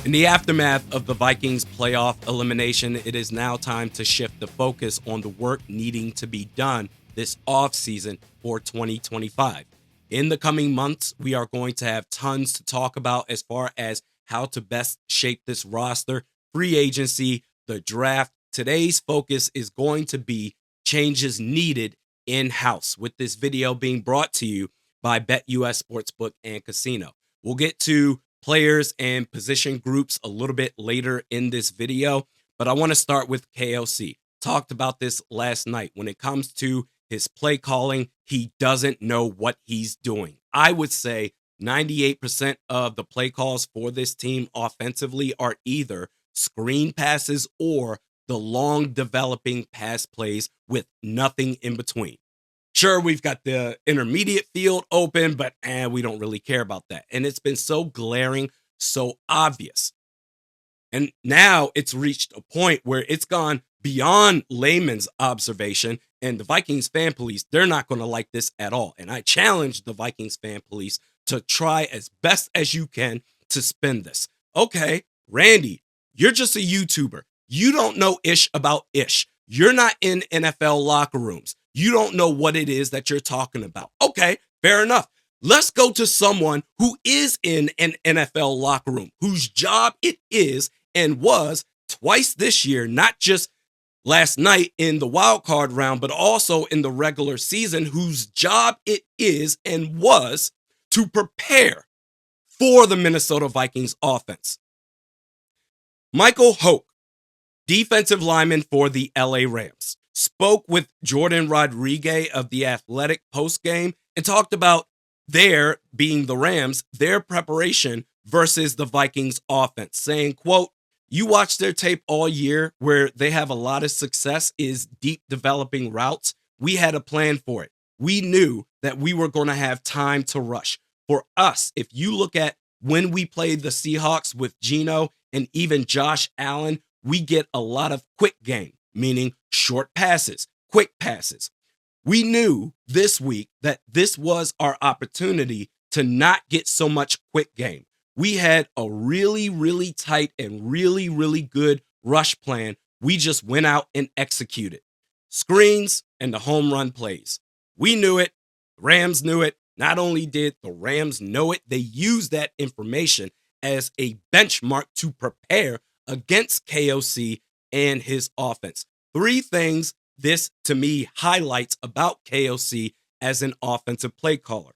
In the aftermath of the Vikings playoff elimination, it is now time to shift the focus on the work needing to be done this offseason for 2025. In the coming months, we are going to have tons to talk about as far as how to best shape this roster, free agency, the draft. Today's focus is going to be changes needed in-house, with this video being brought to you by BetUS Sportsbook and Casino. We'll get to players and position groups a little bit later in this video, but I want to start with KOC. Talked about this last night. When it comes to his play calling, he doesn't know what he's doing. I would say 98% of the play calls for this team offensively are either screen passes or the long developing pass plays with nothing in between. Sure, we've got the intermediate field open, but we don't really care about that. And it's been so glaring, so obvious. And now it's reached a point where it's gone beyond layman's observation. And the Vikings fan police, they're not going to like this at all. And I challenge the Vikings fan police to try as best as you can to spin this. Okay, Randy, you're just a YouTuber. You don't know ish about ish. You're not in NFL locker rooms. You don't know what it is that you're talking about. Okay, fair enough. Let's go to someone who is in an NFL locker room, whose job it is and was twice this year, not just last night in the wild card round, but also in the regular season, whose job it is and was to prepare for the Minnesota Vikings offense. Michael Hoke, defensive lineman for the LA Rams, spoke with Jordan Rodriguez of The Athletic postgame and talked about their, being the Rams, their preparation versus the Vikings offense, saying, quote, "You watch their tape all year where they have a lot of success is deep developing routes. We had a plan for it. We knew that we were going to have time to rush. For us, if you look at when we played the Seahawks with Geno and even Josh Allen, we get a lot of quick game, meaning short passes, quick passes. We knew this week that this was our opportunity to not get so much quick game. We had a really, really tight and really, really good rush plan. We just went out and executed. Screens and the home run plays. We knew it. The Rams knew it. Not only did the Rams know it, they used that information as a benchmark to prepare against KOC and his offense. Three things this, to me, highlights about KOC as an offensive play caller.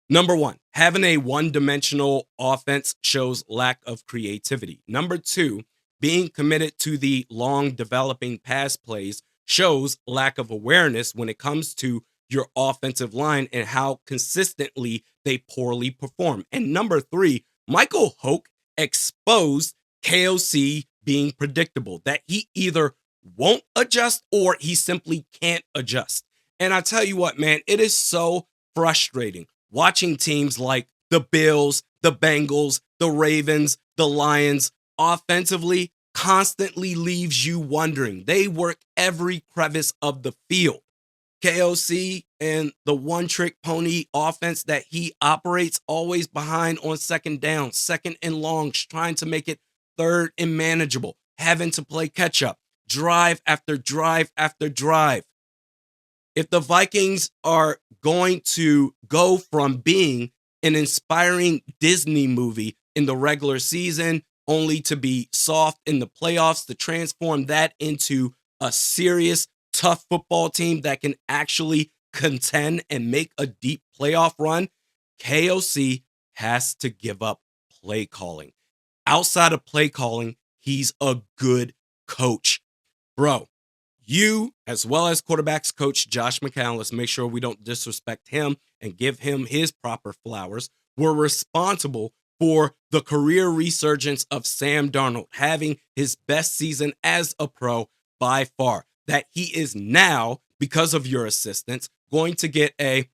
Number one, having a one-dimensional offense shows lack of creativity. Number two, being committed to the long developing pass plays shows lack of awareness when it comes to your offensive line and how consistently they poorly perform. And number three, Michael Hoke exposed KOC being predictable, that he either won't adjust or he simply can't adjust. And I tell you what, man, it is so frustrating watching teams like the Bills, the Bengals, the Ravens, the Lions offensively constantly leaves you wondering. They work every crevice of the field. KOC and the one-trick pony offense that he operates, always behind on second down, second and long, trying to make it third and manageable, having to play catch-up, drive after drive after drive. If the Vikings are going to go from being an inspiring Disney movie in the regular season, only to be soft in the playoffs, to transform that into a serious, tough football team that can actually contend and make a deep playoff run, KOC has to give up play calling. Outside of play calling, he's a good coach. Bro, you, as well as quarterbacks coach Josh McCown, let's make sure we don't disrespect him and give him his proper flowers, were responsible for the career resurgence of Sam Darnold, having his best season as a pro by far. That he is now, because of your assistance, going to get a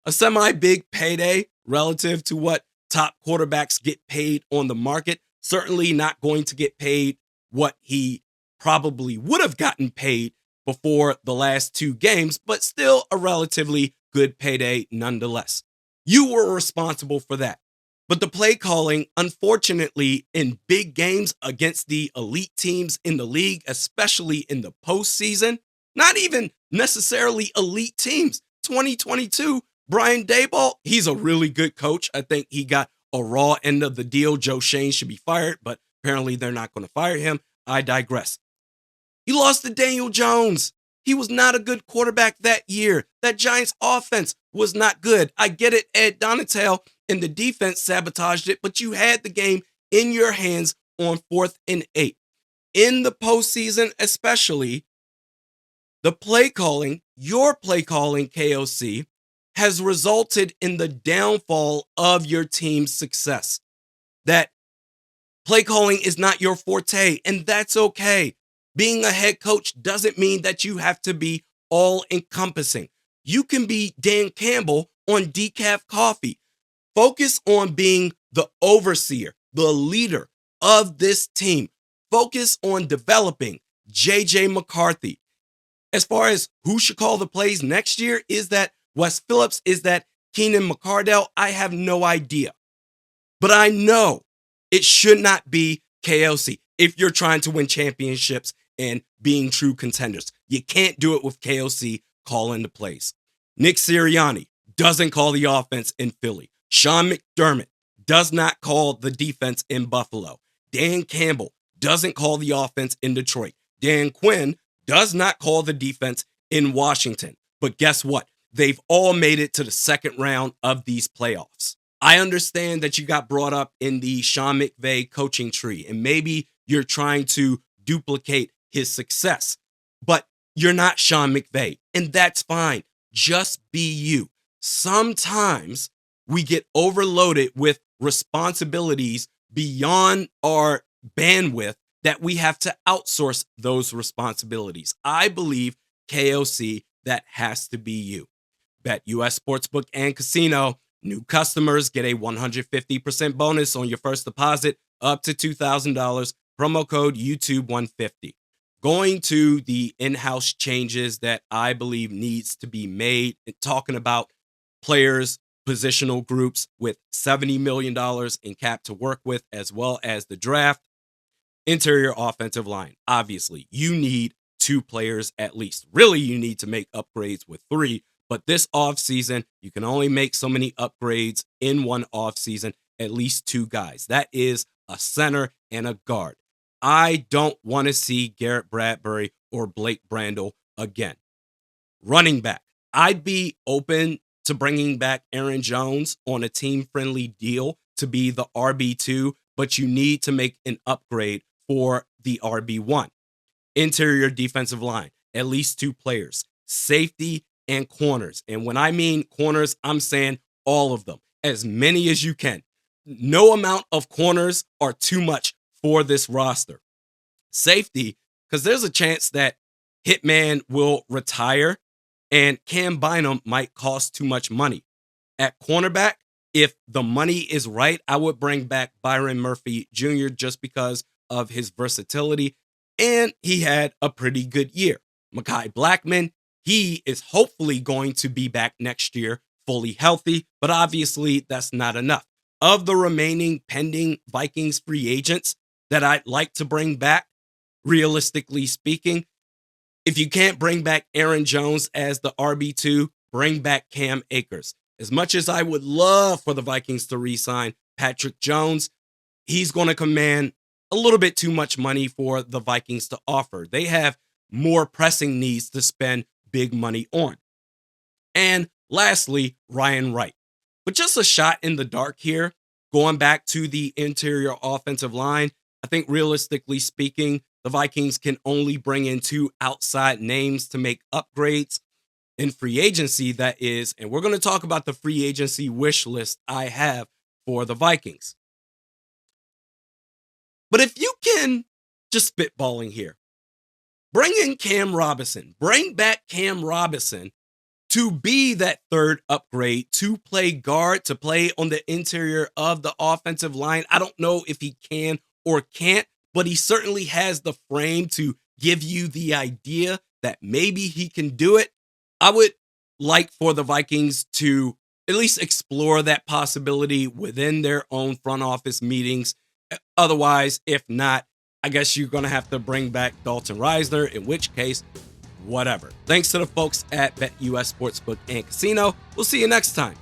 semi-big payday relative to what top quarterbacks get paid on the market. Certainly not going to get paid what he probably would have gotten paid before the last two games, but still a relatively good payday nonetheless. You were responsible for that. But the play calling, unfortunately, in big games against the elite teams in the league, especially in the postseason, not even necessarily elite teams. 2022, Brian Daboll, he's a really good coach. I think he got a raw end of the deal. Joe Shane should be fired, but apparently they're not going to fire him. I digress. He lost to Daniel Jones. He was not a good quarterback that year. That Giants offense was not good. I get it, Ed Donatell and the defense sabotaged it, but you had the game in your hands on 4th and 8. In the postseason, especially, the play calling, your play calling, KOC, has resulted in the downfall of your team's success. That play calling is not your forte, and that's okay. Being a head coach doesn't mean that you have to be all encompassing. You can be Dan Campbell on decaf coffee. Focus on being the overseer, the leader of this team. Focus on developing JJ McCarthy. As far as who should call the plays next year, is that Wes Phillips? Is that Keenan McCardell? I have no idea. But I know it should not be KOC if you're trying to win championships and being true contenders. You can't do it with KOC calling the plays. Nick Sirianni doesn't call the offense in Philly. Sean McDermott does not call the defense in Buffalo. Dan Campbell doesn't call the offense in Detroit. Dan Quinn does not call the defense in Washington. But guess what? They've all made it to the second round of these playoffs. I understand that you got brought up in the Sean McVay coaching tree, and maybe you're trying to duplicate his success, but you're not Sean McVay, and that's fine. Just be you. Sometimes we get overloaded with responsibilities beyond our bandwidth that we have to outsource those responsibilities. I believe, KOC, that has to be you. Bet US Sportsbook and Casino. New customers get a 150% bonus on your first deposit up to $2,000. Promo code YouTube150. Going to the in-house changes that I believe needs to be made, and talking about players, positional groups with $70 million in cap to work with, as well as the draft. Interior offensive line. Obviously, you need 2 players at least. Really, you need to make upgrades with 3. But this offseason, you can only make so many upgrades in one offseason, at least 2 guys. That is a center and a guard. I don't want to see Garrett Bradbury or Blake Brandel again. Running back. I'd be open to bringing back Aaron Jones on a team-friendly deal to be the RB2, but you need to make an upgrade for the RB1. Interior defensive line, at least 2 players. Safety and corners. And when I mean corners, I'm saying all of them, as many as you can. No amount of corners are too much for this roster. Safety, because there's a chance that Hitman will retire and Cam Bynum might cost too much money. At cornerback, if the money is right, I would bring back Byron Murphy Jr. just because of his versatility, and he had a pretty good year. Mekhi Blackman, he is hopefully going to be back next year fully healthy, but obviously that's not enough. Of the remaining pending Vikings free agents that I'd like to bring back, realistically speaking, if you can't bring back Aaron Jones as the RB2, bring back Cam Akers. As much as I would love for the Vikings to re-sign Patrick Jones, he's going to command a little bit too much money for the Vikings to offer. They have more pressing needs to spend big money on. And lastly, Ryan Wright. But just a shot in the dark here, going back to the interior offensive line, I think realistically speaking, the Vikings can only bring in 2 outside names to make upgrades in free agency, that is. And we're going to talk about the free agency wish list I have for the Vikings. But if you can, just spitballing here, bring in Cam Robinson, bring back Cam Robinson to be that third upgrade, to play guard, to play on the interior of the offensive line. I don't know if he can or can't, but he certainly has the frame to give you the idea that maybe he can do it. I would like for the Vikings to at least explore that possibility within their own front office meetings. Otherwise, if not, I guess you're going to have to bring back Dalton Reisner, in which case, whatever. Thanks to the folks at BetUS Sportsbook and Casino. We'll see you next time